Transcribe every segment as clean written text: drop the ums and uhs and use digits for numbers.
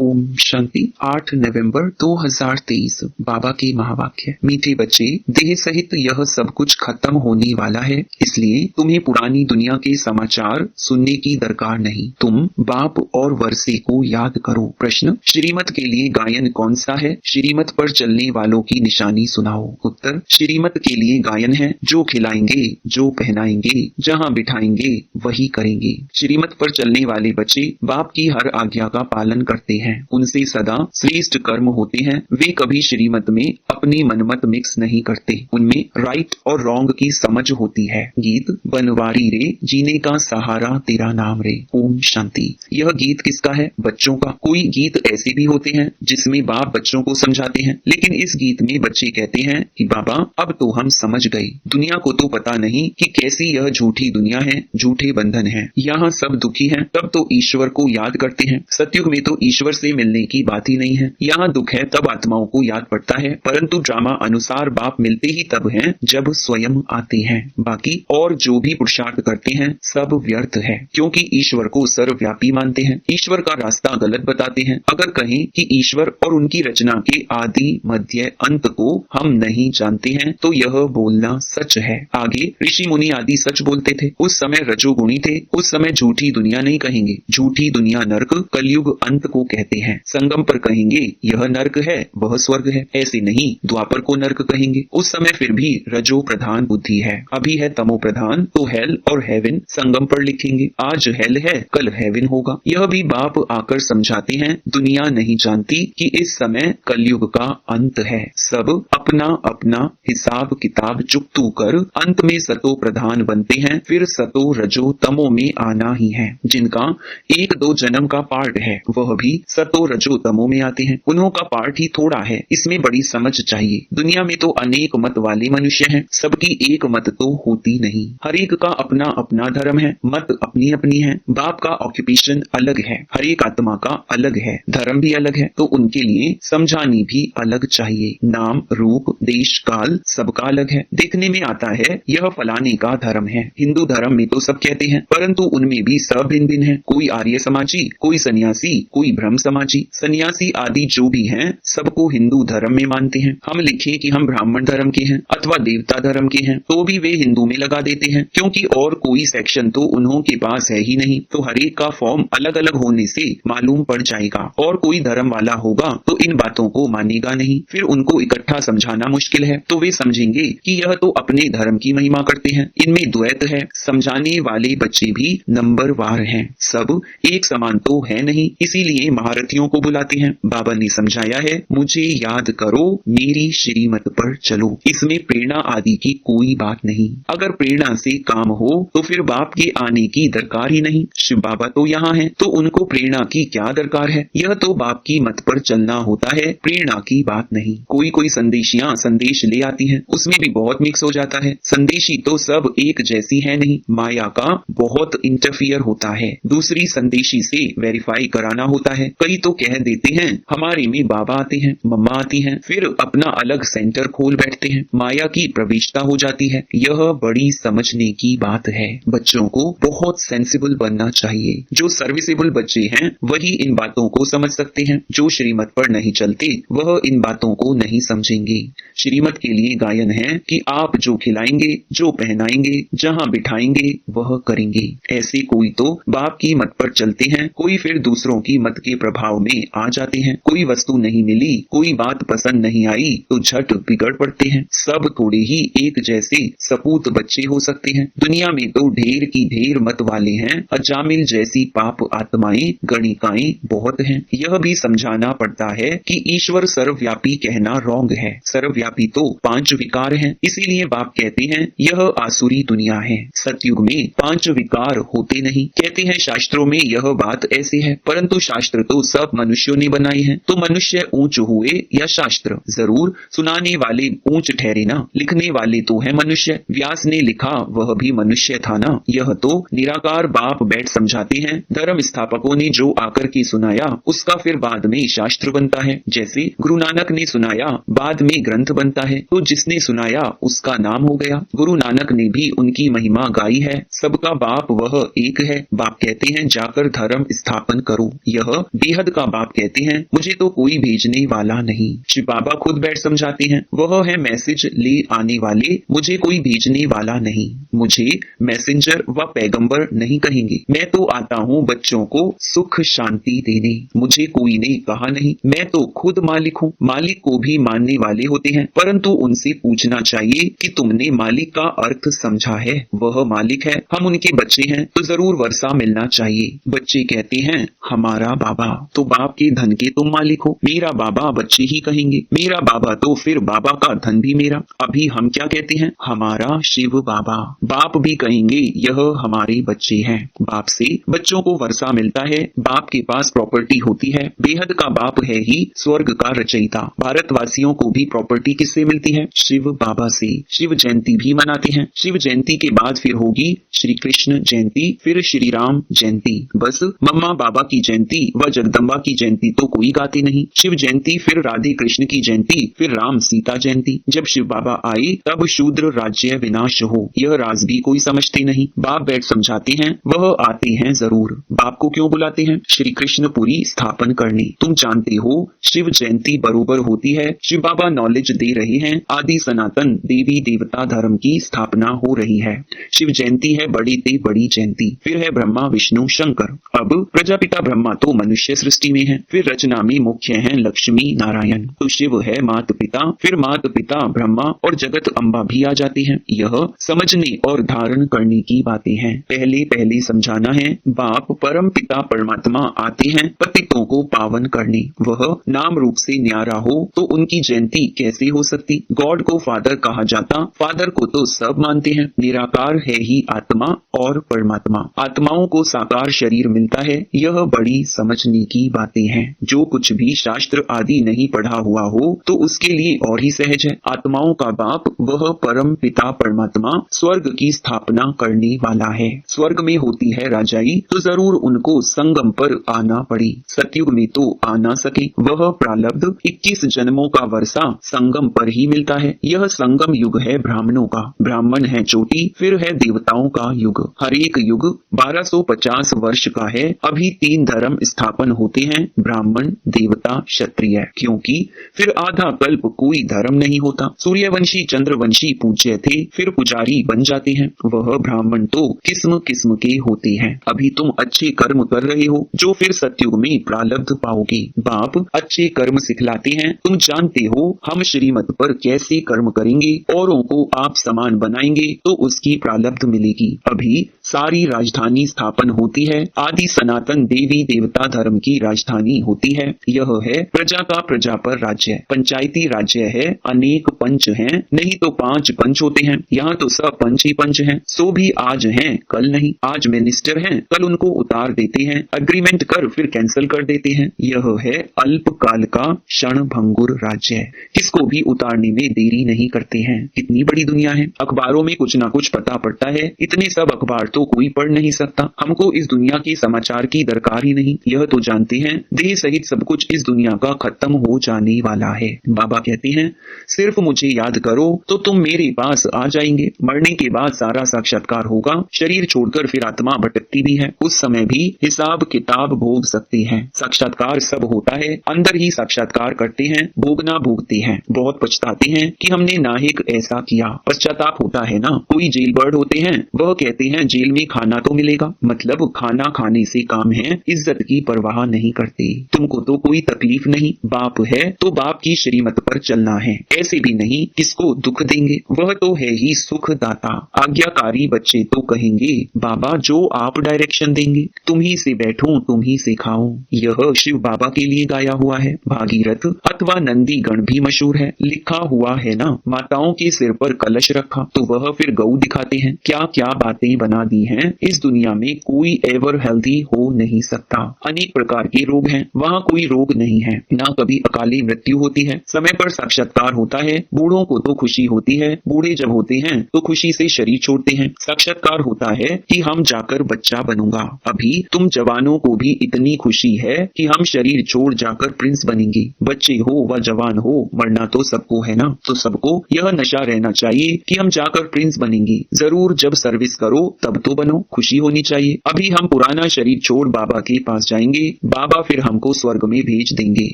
ओम शांति। 8 नवंबर 2023 बाबा के महावाक्य। मीठे बच्चे, देह सहित यह सब कुछ खत्म होने वाला है, इसलिए तुम्हें पुरानी दुनिया के समाचार सुनने की दरकार नहीं। तुम बाप और वर्षे को याद करो। प्रश्न, श्रीमत के लिए गायन कौन सा है? श्रीमत पर चलने वालों की निशानी सुनाओ। उत्तर, श्रीमत के लिए गायन है, जो खिलाएंगे, जो पहनाएंगे, जहाँ बिठाएंगे वही करेंगे। श्रीमत पर चलने वाले बच्चे बाप की हर आज्ञा का पालन करते हैं, उनसे सदा श्रेष्ठ कर्म होते हैं। वे कभी श्रीमत में अपनी मनमत मिक्स नहीं करते, उनमें राइट और रॉन्ग की समझ होती है। गीत, बनवारी रे जीने का सहारा तेरा नाम रे। ओम शांति। यह गीत किसका है? बच्चों का। कोई गीत ऐसे भी होते हैं जिसमें बाप बच्चों को समझाते हैं, लेकिन इस गीत में बच्चे कहते हैं कि बाबा अब तो हम समझ गए, दुनिया को तो पता नहीं कि कैसी यह झूठी दुनिया है, झूठे बंधन है, यहाँ सब दुखी हैं। तब तो ईश्वर को याद करते हैं। सतयुग में तो ईश्वर से मिलने की बात ही नहीं है। यहाँ दुख है तब आत्माओं को याद पड़ता है, परंतु ड्रामा अनुसार बाप मिलते ही तब हैं जब स्वयं आते हैं। बाकी और जो भी पुरुषार्थ करते हैं सब व्यर्थ है, क्योंकि ईश्वर को सर्वव्यापी मानते हैं। ईश्वर का रास्ता गलत बताते हैं। अगर कहें कि ईश्वर और उनकी रचना के आदि मध्य अंत को हम नहीं जानते हैं तो यह बोलना सच है। आगे ऋषि मुनि आदि सच बोलते थे। उस समय रजोगुणी थे। उस समय झूठी दुनिया नहीं कहेंगे। झूठी दुनिया नरक कलयुग अंत को कहते हैं। संगम पर कहेंगे यह नरक है, वह स्वर्ग है, ऐसे नहीं। द्वापर को नरक कहेंगे। उस समय फिर भी रजो प्रधान बुद्धि है, अभी है तमो प्रधान, तो हेल और हेवन संगम पर लिखेंगे। आज हेल है, कल हेवन होगा। यह भी बाप आकर समझाते हैं। दुनिया नहीं जानती कि इस समय कलयुग का अंत है। सब अपना अपना हिसाब किताब चुकतू कर अंत में सतो प्रधान बनते हैं। फिर सतो रजो तमो में आना ही है। जिनका 1-2 जन्म का पार्ट है वह भी सतो रजो तमो में आते हैं। उन्हों का पार्ट ही थोड़ा है, इसमें बड़ी समझ चाहिए। दुनिया में तो अनेक मत वाले मनुष्य हैं, सबकी एक मत तो होती नहीं। हर एक का अपना अपना धर्म है, मत अपनी अपनी है। बाप का ऑक्यूपेशन अलग है, हर एक आत्मा का अलग है, धर्म भी अलग है, तो उनके लिए समझानी भी अलग चाहिए। नाम रूप देश काल सबका अलग है। देखने में आता है यह फलाने का धर्म है। हिंदू धर्म में तो सब कहते हैं, परंतु उनमें भी सब भिन्न भिन्न है। कोई आर्य समाजी, कोई सन्यासी, कोई ब्रह्म समाजी। सन्यासी आदि जो भी हैं सबको हिंदू धर्म में मानते हैं। हम लिखें कि हम ब्राह्मण धर्म के हैं अथवा देवता धर्म के हैं तो भी वे हिंदू में लगा देते हैं, क्योंकि और कोई सेक्शन तो उन्हों के पास है ही नहीं। तो हर एक का फॉर्म अलग अलग होने से मालूम पड़ जाएगा, और कोई धर्म वाला होगा तो इन बातों को मानेगा नहीं। फिर उनको इकट्ठा समझाना मुश्किल है, तो वे समझेंगे कि यह तो अपने धर्म की महिमा करते हैं, इनमें द्वैत है। समझाने वाले बच्चे भी नंबरवार हैं, सब एक समान तो है नहीं, इसीलिए महारथियों को बुलाते हैं। बाबा ने समझाया है, मुझे याद करो, मेरी श्रीमत पर चलो। इसमें प्रेरणा आदि की कोई बात नहीं। अगर प्रेरणा से काम हो तो फिर बाप के आने की दरकार ही नहीं। शिव बाबा तो यहाँ हैं, तो उनको प्रेरणा की क्या दरकार है? यह तो बाप की मत पर चलना होता है, प्रेरणा की बात नहीं। कोई कोई संदेशियां संदेश ले आती हैं, उसमें भी बहुत मिक्स हो जाता है। संदेशी तो सब एक जैसी है नहीं, माया का बहुत इंटरफियर होता है। दूसरी संदेशी से वेरीफाई कराना होता है। कई तो कह देते हैं हमारे में बाबा आते हैं, मम्मा आती हैं, फिर अपना अलग सेंटर खोल बैठते हैं। माया की प्रविष्टता हो जाती है। यह बड़ी समझने की बात है। बच्चों को बहुत सेंसिबल बनना चाहिए। जो सर्विसेबल बच्चे हैं वही इन बातों को समझ सकते हैं। जो श्रीमत पर नहीं चलते वह इन बातों को नहीं समझेंगे। श्रीमत के लिए गायन है कि आप जो खिलाएंगे, जो पहनाएंगे, जहाँ बिठाएंगे वह करेंगे। ऐसे कोई तो बाप की मत पर चलते हैं, कोई फिर दूसरों की मत के प्रभाव में आ जाते हैं। कोई वस्तु नहीं मिली, कोई बात पसंद नहीं आई तो झट बिगड़ पड़ते हैं। सब थोड़े ही एक जैसे सपूत बच्चे हो सकते हैं। दुनिया में तो ढेर की ढेर मत वाले हैं। अजामिल जैसी पाप आत्माएं गणिकाएं बहुत हैं। यह भी समझाना पड़ता है कि ईश्वर सर्वव्यापी कहना रॉन्ग है। सर्वव्यापी तो 5 विकार हैं, इसीलिए बाप कहते हैं यह आसुरी दुनिया है। सतयुग में 5 विकार होते नहीं। कहते हैं शास्त्रों में यह बात ऐसी है, परंतु शास्त्र तो सब मनुष्यों ने बनाए हैं। तो मनुष्य ऊंच हुए या शास्त्र? जरूर सुनाने वाले ऊंच ठहरे ना, लिखने वाले तो है मनुष्य। व्यास ने लिखा वह भी मनुष्य था ना। यह तो निराकार बाप बैठ समझाते हैं। धर्म स्थापकों ने जो आकर के सुनाया उसका फिर बाद में शास्त्र बनता है। जैसे गुरु नानक ने सुनाया, बाद में ग्रंथ बनता है, तो जिसने सुनाया उसका नाम हो गया। गुरु नानक ने भी उनकी महिमा गाई है। सबका बाप वह एक है। बाप कहते हैं जाकर धर्म स्थापन करो। यह बेहद का बाप कहते हैं मुझे तो कोई भेजने वाला नहीं। शिव बाबा खुद बैठ समझाते हैं वह है मैसेज ले आने वाले, मुझे कोई भेजने वाला नहीं। मुझे मैसेंजर व पैगंबर नहीं कहेंगे, मैं तो आता हूँ बच्चों को सुख शांति देने। मुझे कोई ने कहा नहीं, मैं तो खुद मालिक हूँ। मालिक को भी मानने वाले होते हैं, परंतु उनसे पूछना चाहिए कि तुमने मालिक का अर्थ समझा है? वह मालिक है, हम उनके बच्चे हैं, तो जरूर वर्षा मिलना चाहिए। बच्चे कहते हैं हमारा बाबा, तो बाप के धन के तुम मालिक हो। मेरा बाबा बच्चे ही कहेंगे, मेरा बाबा तो फिर बाबा का धन भी मेरा। अभी हम क्या कहते हैं? हमारा शिव बाबा। बाप भी कहेंगे यह हमारे बच्चे हैं। बाप से बच्चों को वर्षा मिलता है, बाप के पास प्रॉपर्टी होती है। बेहद का बाप है ही स्वर्ग का रचयिता। भारतवासियों को भी प्रॉपर्टी किससे मिलती है? शिव बाबा से। शिव जयंती भी मनाते हैं। शिव जयंती के बाद फिर होगी श्री कृष्ण जयंती, फिर श्री राम जयंती। बस मम्मा बाबा की जयंती व जगदम्बा की जयंती तो कोई गाते नहीं। शिव जयंती, फिर राधे कृष्ण की जयंती, फिर राम सीता जयंती। जब शिव बाबा आए तब शूद्र राज्य विनाश हो, यह राज भी कोई समझते नहीं। बाप बैठ समझाते हैं वह आते हैं जरूर। बाप को क्यों बुलाते हैं? श्री कृष्णपुरी स्थापन करने। तुम जानते हो शिव जयंती बरोबर होती है। शिव बाबा नॉलेज दे रहे हैं, आदि सनातन देवी देवता धर्म की स्थापना हो रही है। शिव जयंती है बड़ी ते बड़ी जयंती। फिर है ब्रह्मा विष्णु शंकर। अब प्रजापिता ब्रह्मा तो मनुष्य सृष्टि में है, फिर रचना में मुख्य है लक्ष्मी नारायण। तो शिव है मात पिता, फिर मात पिता ब्रह्मा और जगत अम्बा भी आ जाती है। यह समझने और धारण करने की बातें हैं। पहले पहले समझाना है, बाप परम पिता परमात्मा आते हैं पतितों को पावन करने। वह नाम रूप से न्यारा हो तो उनकी जयंती कैसे हो सकती? गॉड को फादर कहा जाता, फादर को तो सब मानते हैं। निराकार है ही आत्मा और परमात्मा। आत्माओं को साकार शरीर मिलता है, यह बड़ी समझने की बातें हैं। जो कुछ भी शास्त्र आदि नहीं पढ़ा हुआ हो तो उसके लिए और ही सहज है। आत्माओं का बाप वह परम पिता परमात्मा स्वर्ग की स्थापना करने वाला है। स्वर्ग में होती है राजाई, तो जरूर उनको संगम पर आना पड़े। सतयुग में तो आ ना सके, वह प्रारब्ध 21 जन्मों का वर्षा संगम पर ही मिलता है। यह संगम युग है ब्राह्मणों का। ब्राह्मण है चोटी, फिर है देवताओं का युग। हर एक युग 1250 वर्ष का है। अभी 3 धर्म स्थापन होते हैं, ब्राह्मण देवता क्षत्रिय, क्योंकि फिर आधा कल्प कोई धर्म नहीं होता। सूर्यवंशी चंद्रवंशी पूज्य थे, फिर पुजारी बन जाते हैं। वह ब्राह्मण तो किस्म किस्म के होते हैं। अभी तुम अच्छे कर्म कर रहे हो जो फिर सतयुग में प्रारब्ध पाओगे। बाप अच्छे कर्म सिखलाते हैं। तुम जानते हो हम श्रीमत पर कैसे कर्म करेंगे, औरों को आप समान बनाएंगे तो उसकी प्रारब्ध मिलेगी। अभी सारी राजधानी स्थापन होती है। आदि सनातन देवी देवता धर्म की राजधानी होती है। यह है प्रजा का प्रजा पर राज्य। पंचायती राज्य है, अनेक पंच हैं, नहीं तो 5 पंच होते हैं। यहाँ तो सब पंच ही पंच हैं। सो भी आज हैं कल नहीं। आज मिनिस्टर हैं, कल उनको उतार देते हैं। अग्रीमेंट कर फिर कैंसिल कर देते हैं। यह है अल्प काल का क्षण भंगुर राज्य। किसको भी उतारने में देरी नहीं करते हैं। इतनी बड़ी दुनिया है, अखबारों में कुछ ना कुछ पता पड़ता है। इतने सब अखबार तो कोई पढ़ नहीं सकता। हमको इस दुनिया के समाचार की दरकार ही नहीं। यह तो जानते हैं देह सहित सब कुछ इस दुनिया का खत्म हो जाने वाला है। बाबा कहते हैं सिर्फ मुझे याद करो तो तुम मेरे पास आ जाएंगे। मरने के बाद सारा साक्षात्कार होगा। शरीर छोड़कर फिर आत्मा भटकती भी है, उस समय भी हिसाब किताब भोग सकते हैं। साक्षात्कार सब होता है, अंदर ही साक्षात्कार करते हैं, भोगना भोगते हैं। बहुत पछताते हैं कि हमने नाहिक ऐसा किया। पश्चाताप होता है ना। कोई जेल बर्ड होते हैं, वह कहते हैं जेल में खाना तो मिलेगा, मतलब खाना खाने से काम है, इज्जत की परवाह नहीं करते। तुमको तो कोई तकलीफ नहीं, बाप है तो बाप की श्रीमत पर चलना है। ऐसे भी नहीं किसको दुख देंगे, वह तो है ही सुख दाता। आज्ञाकारी बच्चे तो कहेंगे बाबा जो आप डायरेक्शन देंगे, तुम ही से बैठूं तुम ही से खाऊं। यह शिव बाबा के लिए गाया हुआ है। भागीरथ अथवा नंदी गण भी मशहूर है। लिखा हुआ है ना, माताओं के सिर पर कलश रखा तो वह फिर गऊ दिखाते हैं। क्या क्या बातें बना दी हैं। इस दुनिया में कोई एवर हेल्दी हो नहीं सकता। अनेक प्रकार के रोग हैं, वहाँ कोई रोग नहीं है। ना कभी अकाली मृत्यु होती है, समय पर साक्षात्कार होता है। बूढ़ों को तो खुशी होती है, बूढ़े जब होते हैं तो खुशी से शरीर छोड़ते हैं। साक्षात्कार होता है कि हम जाकर बच्चा बनूंगा। अभी तुम जवानों को भी इतनी खुशी है कि हम शरीर छोड़ जाकर प्रिंस बनेंगे। बच्चे हो व जवान हो, मरना तो सबको है ना। तो सबको यह नशा रहना चाहिए कि हम जाकर प्रिंस बनेंगे। जरूर जब सर्विस करो तब तो बनो, खुशी होनी चाहिए। अभी हम पुराना शरीर छोड़ बाबा के पास जाएंगे बाबा फिर हमको स्वर्ग में भेज देंगे,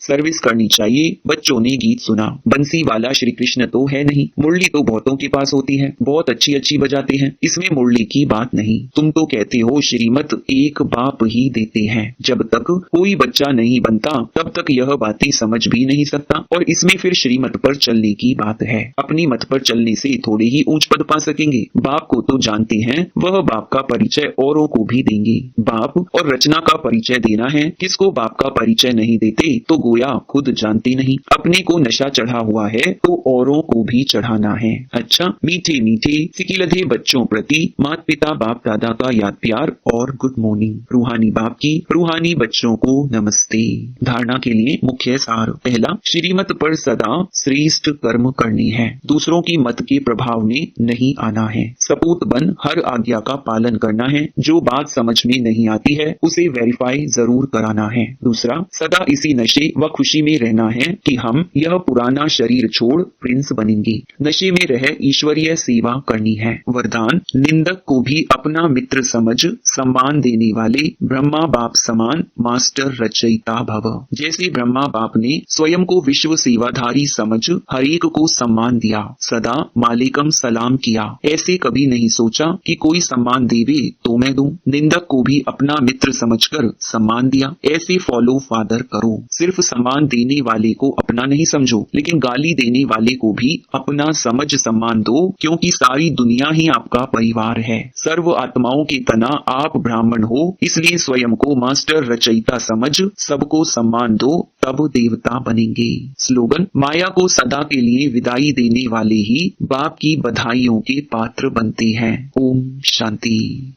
सर्विस करनी चाहिए। बच्चों ने गीत सुना। बंसी वाला श्री कृष्ण तो है नहीं, मुरली तो बहुतों के पास होती है, बहुत अच्छी अच्छी बजाते हैं, इसमें मुरली की बात नहीं। तुम तो कहते हो श्रीमत एक बाप ही देते हैं। जब तक कोई बच्चा नहीं बनता तब तक यह बातें समझ भी नहीं सकता, और इसमें फिर श्रीमत पर चलने की बात है। अपनी मत पर चलने से थोड़े ही ऊंच पद पा सकेंगे। बाप को तो जानते हैं, वह बाप का परिचय औरों को भी देंगे। बाप और रचना का परिचय देना है। किसको बाप का परिचय नहीं देते तो गोया खुद जानते नहीं। अपने को नशा चढ़ा हुआ है तो औरों को भी चढ़ाना है। अच्छा, मीठे मीठे सिकिलधे बच्चों प्रति माता पिता बाप दादा का याद प्यार और गुड मॉर्निंग। रूहानी बाप की रूहानी बच्चों को नमस्ते। धारणा के लिए मुख्य सार। पहला, श्रीमत पर सदा श्रेष्ठ कर्म करनी है, दूसरों की मत के प्रभाव में नहीं आना है। सपूत बन हर आज्ञा का पालन करना है। जो बात समझ में नहीं आती है उसे वेरीफाई जरूर कराना है। दूसरा, सदा इसी नशे व खुशी में रहना है कि हम यह पुराना शरीर छोड़ प्रिंस बनेंगे। नशे में रह ईश्वरीय सेवा करनी है। वरदान, निंदक को भी अपना मित्र समझ सम्मान देने वाले ब्रह्मा बाप समान मास्टर रचयिता भव। जैसे ब्रह्मा बाप ने स्वयं को विश्व सेवाधारी समझ हरेक को सम्मान दिया, सदा मालिकम सलाम किया, ऐसे कभी नहीं सोचा कि कोई सम्मान देवे तो मैं दूं। निंदक को भी अपना मित्र समझकर सम्मान दिया, ऐसे फॉलो फादर करो। सिर्फ सम्मान देने वाले को अपना नहीं समझो, लेकिन गाली देने वाले को भी अपना समझ सम्मान दो, क्योंकि सारी दुनिया ही आपका परिवार है। सर्व आत्माओं के तना आप ब्राह्मण हो, इसलिए स्वयं को मास्टर रचयिता समझ सबको सम्मान दो, तब देवता बनेंगे। स्लोगन, माया को सदा के लिए विदाई देने वाले ही बाप की बधाइयों के पात्र बनते हैं। ओम शांति।